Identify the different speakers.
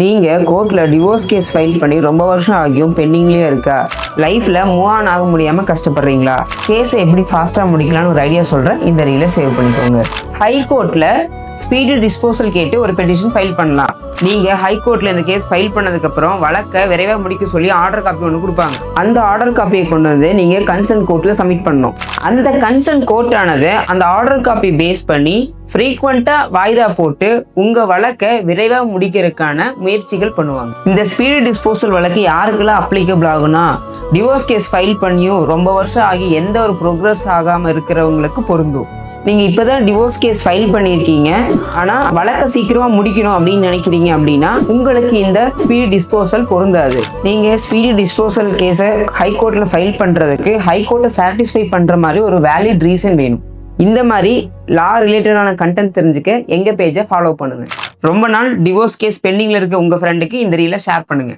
Speaker 1: நீங்க கோர்ட்ல divorce case file பண்ணி ரொம்ப வருஷம் ஆகியும் பெண்டிங்லயே இருக்கா? லைஃப்ல மூவ் ஆன் ஆக முடியாம கஷ்டப்படுறீங்களா? கேஸை எப்படி ஃபாஸ்டா முடிக்கலாம்னு ஒரு ஐடியா சொல்றேன், இந்த ரீலை சேவ் பண்ணிக்கோங்க. ஹை கோர்ட்ல ஸ்பீடி டிஸ்போசல் கேட்டு ஒரு பெட்டிஷன் ஃபைல் பண்ணலாம். நீங்க ஹை கோர்ட்ல இந்த கேஸ் ஃபைல் பண்ணதுக்கு அப்புறம் வழக்கை விரைவா முடிக்க சொல்லி ஆர்டர் காப்பி ஒன்று கொடுப்பாங்க. அந்த ஆர்டர் காப்பியை கொண்டு வந்து நீங்க கன்சர்ன் கோர்ட்ல சப்மிட் பண்ணணும். அந்த கன்சர்ன் கோர்ட் ஆனது அந்த ஆர்டர் காப்பி பேஸ் பண்ணி ஃப்ரீக்வெண்டா வாய்தா போட்டு உங்க வழக்கை விரைவா முடிக்கிறதுக்கான முயற்சிகள் பண்ணுவாங்க. இந்த ஸ்பீடி டிஸ்போசல் வழக்கு யாருக்கெல்லாம் அப்ளிகபிள் ஆகுனா, டிவோர்ஸ் கேஸ் ஃபைல் பண்ணியும் ரொம்ப வருஷம் ஆகி எந்த ஒரு ப்ரோக்ரஸ் ஆகாம இருக்கிறவங்களுக்கு பொருந்தும். நீங்க இப்பதான் டிவோர்ஸ் கேஸ் ஃபைல் பண்ணியிருக்கீங்க, ஆனா வழக்கை சீக்கிரமா முடிக்கணும் அப்படின்னு நினைக்கிறீங்க அப்படின்னா உங்களுக்கு இந்த ஸ்பீடி டிஸ்போசல் பொருந்தாது. நீங்க ஸ்பீடி டிஸ்போசல் கேஸை ஹைகோர்ட்ல ஃபைல் பண்றதுக்கு ஹைகோர்ட்டை சாட்டிஸ்ஃபை பண்ற மாதிரி ஒரு வேலிட் ரீசன் வேணும். இந்த மாதிரி லா ரிலேட்டடான கண்டென்ட் தெரிஞ்சுக்க எங்க பேஜை ஃபாலோ பண்ணுங்க. ரொம்ப நாள் டிவோர்ஸ் கேஸ் பெண்டிங்ல இருக்க உங்க ஃப்ரெண்டுக்கு இந்த ரீலை ஷேர் பண்ணுங்க.